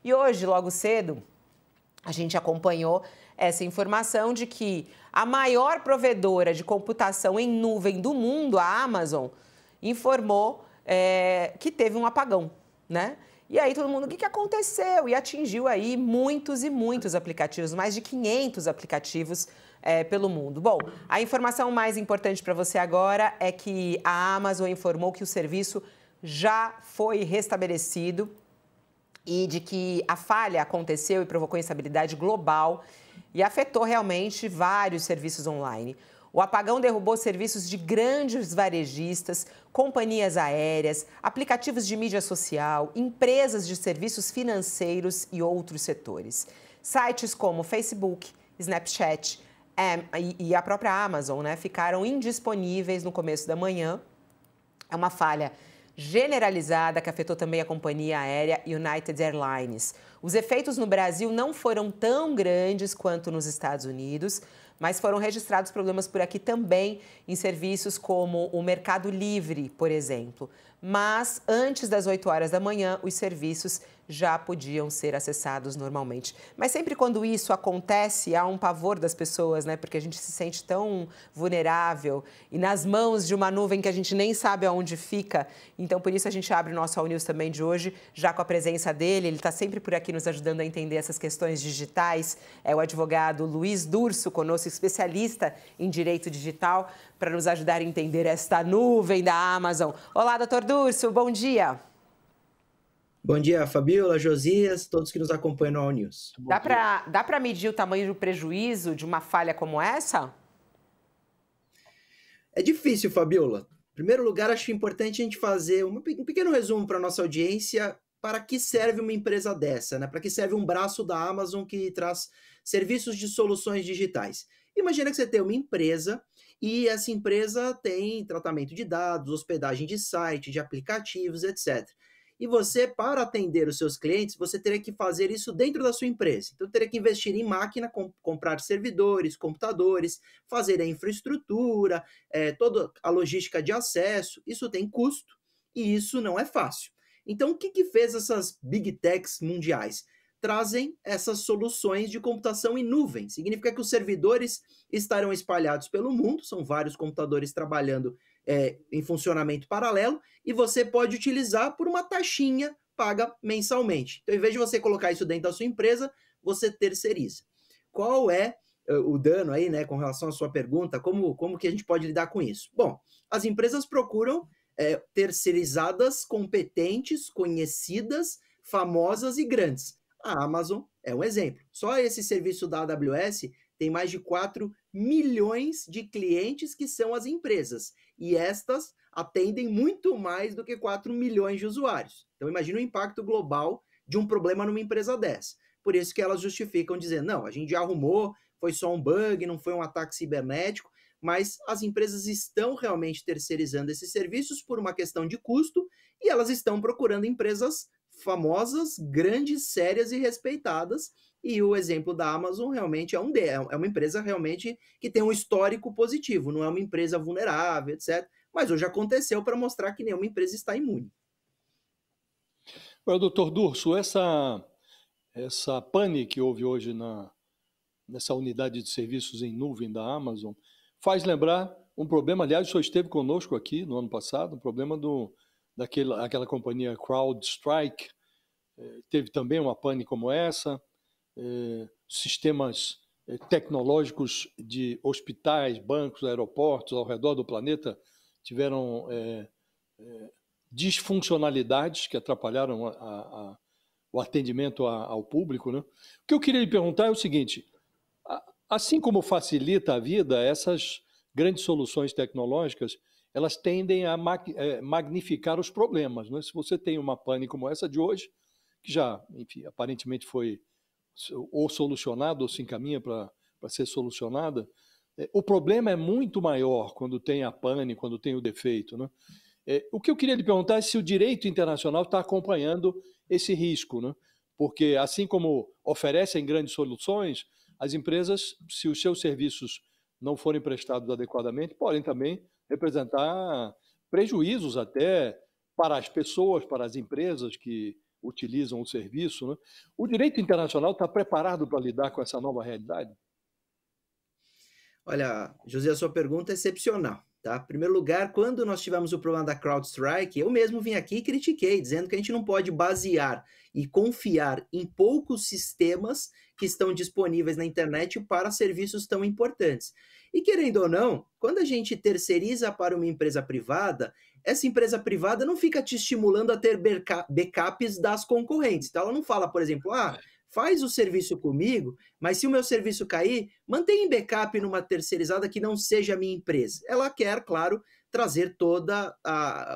E hoje, logo cedo, a gente acompanhou essa informação de que a maior provedora de computação em nuvem do mundo, a Amazon, informou que teve um apagão, né? E aí todo mundo, o que aconteceu? E atingiu aí muitos e muitos aplicativos, mais de 500 aplicativos pelo mundo. Bom, a informação mais importante para você agora é que a Amazon informou que o serviço já foi restabelecido e de que a falha aconteceu e provocou instabilidade global e afetou realmente vários serviços online. O apagão derrubou serviços de grandes varejistas, companhias aéreas, aplicativos de mídia social, empresas de serviços financeiros e outros setores. Sites como Facebook, Snapchat e a própria Amazon, né, ficaram indisponíveis no começo da manhã. É uma falha generalizada que afetou também a companhia aérea United Airlines. Os efeitos no Brasil não foram tão grandes quanto nos Estados Unidos, mas foram registrados problemas por aqui também em serviços como o Mercado Livre, por exemplo. Mas antes das 8 horas da manhã, os serviços já podiam ser acessados normalmente. Mas sempre quando isso acontece, há um pavor das pessoas, né? Porque a gente se sente tão vulnerável e nas mãos de uma nuvem que a gente nem sabe aonde fica. Então, por isso a gente abre o nosso All News também de hoje, já com a presença dele. Ele está sempre por aqui nos ajudando a entender essas questões digitais. É o advogado Luiz Durso, conosco, especialista em direito digital, para nos ajudar a entender esta nuvem da Amazon. Olá, doutor Durso, bom dia. Bom dia, Fabiola, Josias, todos que nos acompanham no All News. Dá para medir o tamanho do prejuízo de uma falha como essa? É difícil, Fabiola. Em primeiro lugar, acho importante a gente fazer um pequeno resumo para a nossa audiência para que serve uma empresa dessa, né? Para que serve um braço da Amazon que traz serviços de soluções digitais. Imagina que você tem uma empresa e essa empresa tem tratamento de dados, hospedagem de site, de aplicativos, etc. E você, para atender os seus clientes, você teria que fazer isso dentro da sua empresa. Então, teria que investir em máquina, comprar servidores, computadores, fazer a infraestrutura, toda a logística de acesso. Isso tem custo e isso não é fácil. Então, o que fez essas big techs mundiais? Trazem essas soluções de computação em nuvem. Significa que os servidores estarão espalhados pelo mundo, são vários computadores trabalhando em funcionamento paralelo, e você pode utilizar por uma taxinha paga mensalmente. Então, em vez de você colocar isso dentro da sua empresa, você terceiriza. Qual é o dano aí, né, com relação à sua pergunta? Como que a gente pode lidar com isso? Bom, as empresas procuram terceirizadas competentes, conhecidas, famosas e grandes. A Amazon é um exemplo. Só esse serviço da AWS tem mais de 4 milhões de clientes que são as empresas. E estas atendem muito mais do que 4 milhões de usuários. Então, imagina o impacto global de um problema numa empresa dessa. Por isso que elas justificam dizendo, não, a gente já arrumou, foi só um bug, não foi um ataque cibernético, mas as empresas estão realmente terceirizando esses serviços por uma questão de custo e elas estão procurando empresas famosas, grandes, sérias e respeitadas. E o exemplo da Amazon realmente é uma empresa realmente que tem um histórico positivo, não é uma empresa vulnerável, etc. Mas hoje aconteceu para mostrar que nenhuma empresa está imune. Agora, doutor Durso, essa pane que houve hoje nessa unidade de serviços em nuvem da Amazon faz lembrar um problema, aliás, o senhor esteve conosco aqui no ano passado, um problema daquela companhia CrowdStrike, teve também uma pane como essa, sistemas tecnológicos de hospitais, bancos, aeroportos ao redor do planeta tiveram disfuncionalidades que atrapalharam o atendimento ao público, né? O que eu queria lhe perguntar é o seguinte, assim como facilita a vida, essas grandes soluções tecnológicas, elas tendem a magnificar os problemas, né? Se você tem uma pane como essa de hoje, que já, enfim, aparentemente foi ou solucionada ou se encaminha para ser solucionada, o problema é muito maior quando tem a pane, quando tem o defeito, né? O que eu queria lhe perguntar é se o direito internacional está acompanhando esse risco, né? Porque assim como oferecem grandes soluções, as empresas, se os seus serviços não forem prestados adequadamente, podem também representar prejuízos até para as pessoas, para as empresas que utilizam o serviço, né? O direito internacional está preparado para lidar com essa nova realidade? Olha, José, a sua pergunta é excepcional, tá? Em primeiro lugar, quando nós tivemos o problema da CrowdStrike, eu mesmo vim aqui e critiquei, dizendo que a gente não pode basear e confiar em poucos sistemas que estão disponíveis na internet para serviços tão importantes. E querendo ou não, quando a gente terceiriza para uma empresa privada, essa empresa privada não fica te estimulando a ter backups das concorrentes. Então, ela não fala, por exemplo, faz o serviço comigo, mas se o meu serviço cair, mantenha em backup numa terceirizada que não seja a minha empresa. Ela quer, claro, trazer toda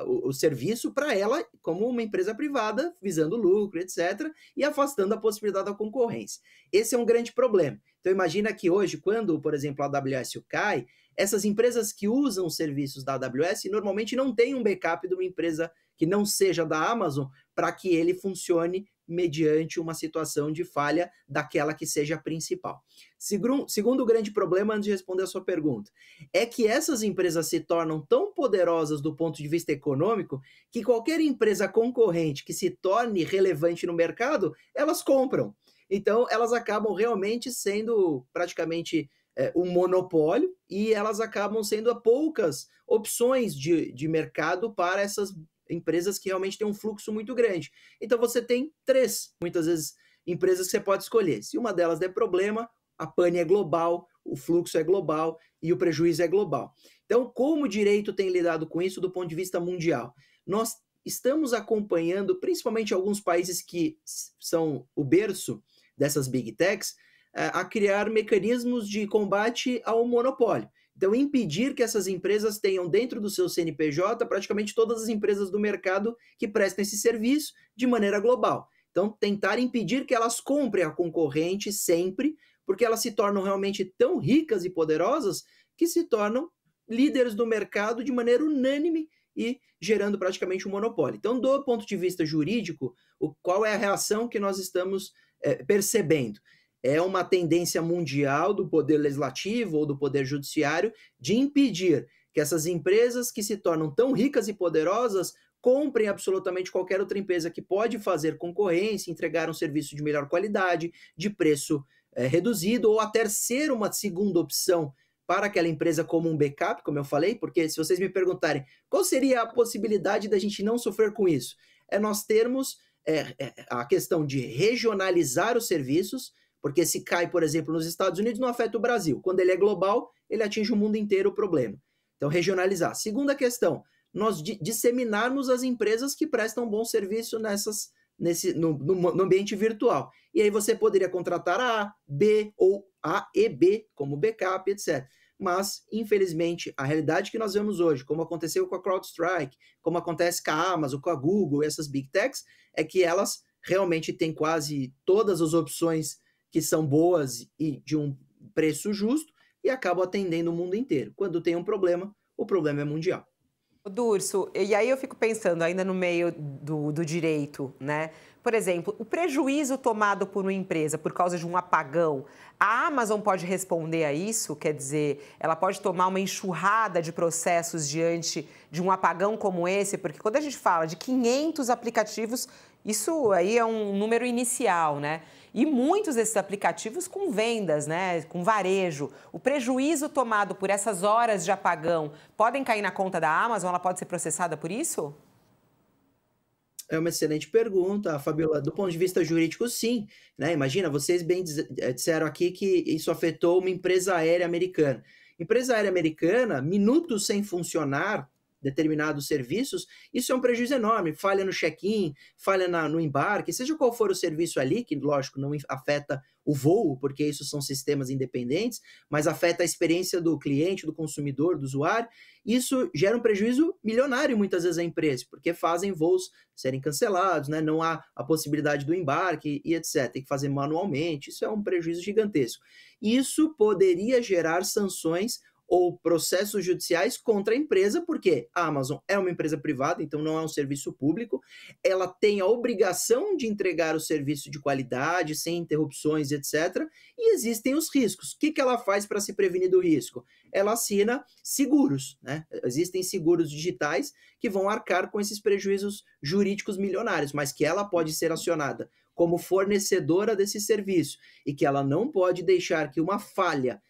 o serviço para ela como uma empresa privada, visando lucro, etc., e afastando a possibilidade da concorrência. Esse é um grande problema. Então imagina que hoje, quando, por exemplo, a AWS cai, essas empresas que usam os serviços da AWS normalmente não têm um backup de uma empresa que não seja da Amazon para que ele funcione mediante uma situação de falha daquela que seja a principal. Segundo grande problema, antes de responder a sua pergunta, é que essas empresas se tornam tão poderosas do ponto de vista econômico que qualquer empresa concorrente que se torne relevante no mercado, elas compram. Então, elas acabam realmente sendo praticamente um monopólio e elas acabam sendo poucas opções de mercado para essas empresas que realmente têm um fluxo muito grande. Então você tem 3, muitas vezes, empresas que você pode escolher. Se uma delas der problema, a pane é global, o fluxo é global e o prejuízo é global. Então, como o direito tem lidado com isso do ponto de vista mundial? Nós estamos acompanhando, principalmente alguns países que são o berço dessas big techs, a criar mecanismos de combate ao monopólio. Então, impedir que essas empresas tenham dentro do seu CNPJ praticamente todas as empresas do mercado que prestam esse serviço de maneira global. Então, tentar impedir que elas comprem a concorrente sempre, porque elas se tornam realmente tão ricas e poderosas que se tornam líderes do mercado de maneira unânime e gerando praticamente um monopólio. Então, do ponto de vista jurídico, qual é a reação que nós estamos percebendo? É uma tendência mundial do poder legislativo ou do poder judiciário de impedir que essas empresas que se tornam tão ricas e poderosas comprem absolutamente qualquer outra empresa que pode fazer concorrência, entregar um serviço de melhor qualidade, de preço reduzido, ou até ser uma segunda opção para aquela empresa como um backup, como eu falei, porque se vocês me perguntarem qual seria a possibilidade da gente não sofrer com isso, é nós termos a questão de regionalizar os serviços, porque se cai, por exemplo, nos Estados Unidos, não afeta o Brasil. Quando ele é global, ele atinge o mundo inteiro o problema. Então, regionalizar. Segunda questão, nós disseminarmos as empresas que prestam bom serviço no ambiente virtual. E aí você poderia contratar a B ou A e B como backup, etc. Mas, infelizmente, a realidade que nós vemos hoje, como aconteceu com a CrowdStrike, como acontece com a Amazon, com a Google, essas big techs, é que elas realmente têm quase todas as opções que são boas e de um preço justo e acabam atendendo o mundo inteiro. Quando tem um problema, o problema é mundial. Durso, e aí eu fico pensando ainda no meio do direito, né? Por exemplo, o prejuízo tomado por uma empresa por causa de um apagão, a Amazon pode responder a isso? Quer dizer, ela pode tomar uma enxurrada de processos diante de um apagão como esse? Porque quando a gente fala de 500 aplicativos, isso aí é um número inicial, né? E muitos desses aplicativos com vendas, né, com varejo. O prejuízo tomado por essas horas de apagão podem cair na conta da Amazon? Ela pode ser processada por isso? É uma excelente pergunta, Fabiola. Do ponto de vista jurídico, sim. Né? Imagina, vocês bem disseram aqui que isso afetou uma empresa aérea americana. Empresa aérea americana, minutos sem funcionar determinados serviços, isso é um prejuízo enorme. Falha no check-in, falha no embarque, seja qual for o serviço ali, que lógico não afeta o voo, porque isso são sistemas independentes, mas afeta a experiência do cliente, do consumidor, do usuário. Isso gera um prejuízo milionário muitas vezes à empresa, porque fazem voos serem cancelados, né? Não há a possibilidade do embarque e etc. Tem que fazer manualmente, isso é um prejuízo gigantesco. Isso poderia gerar sanções ou processos judiciais contra a empresa, porque a Amazon é uma empresa privada, então não é um serviço público, ela tem a obrigação de entregar o serviço de qualidade, sem interrupções, etc. E existem os riscos. O que ela faz para se prevenir do risco? Ela assina seguros, né? Existem seguros digitais que vão arcar com esses prejuízos jurídicos milionários, mas que ela pode ser acionada como fornecedora desse serviço e que ela não pode deixar que uma falha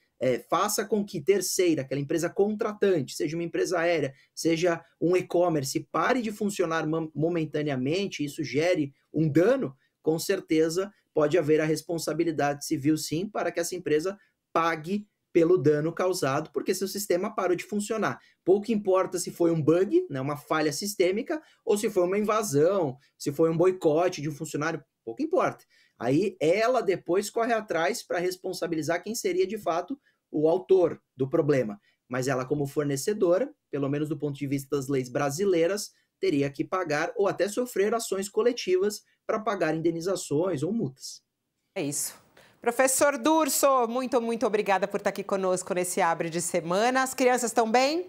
faça com que terceira, aquela empresa contratante, seja uma empresa aérea, seja um e-commerce, pare de funcionar momentaneamente, isso gere um dano, com certeza pode haver a responsabilidade civil, sim, para que essa empresa pague pelo dano causado, porque seu sistema parou de funcionar. Pouco importa se foi um bug, né, uma falha sistêmica, ou se foi uma invasão, se foi um boicote de um funcionário, pouco importa. Aí ela depois corre atrás para responsabilizar quem seria de fato o autor do problema. Mas ela, como fornecedora, pelo menos do ponto de vista das leis brasileiras, teria que pagar ou até sofrer ações coletivas para pagar indenizações ou multas. É isso. Professor Durso, muito obrigada por estar aqui conosco nesse Abre de Semana. As crianças estão bem?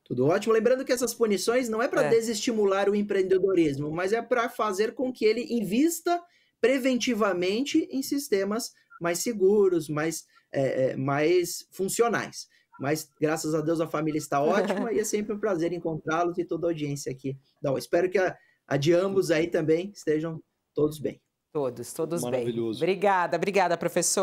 Tudo ótimo. Lembrando que essas punições não é para desestimular o empreendedorismo, mas é para fazer com que ele invista preventivamente em sistemas mais seguros, mais funcionais. Mas, graças a Deus, a família está ótima e é sempre um prazer encontrá-los e toda a audiência aqui. Então, espero que a de ambos aí também estejam todos bem. Todos bem. Maravilhoso. Obrigada, professor.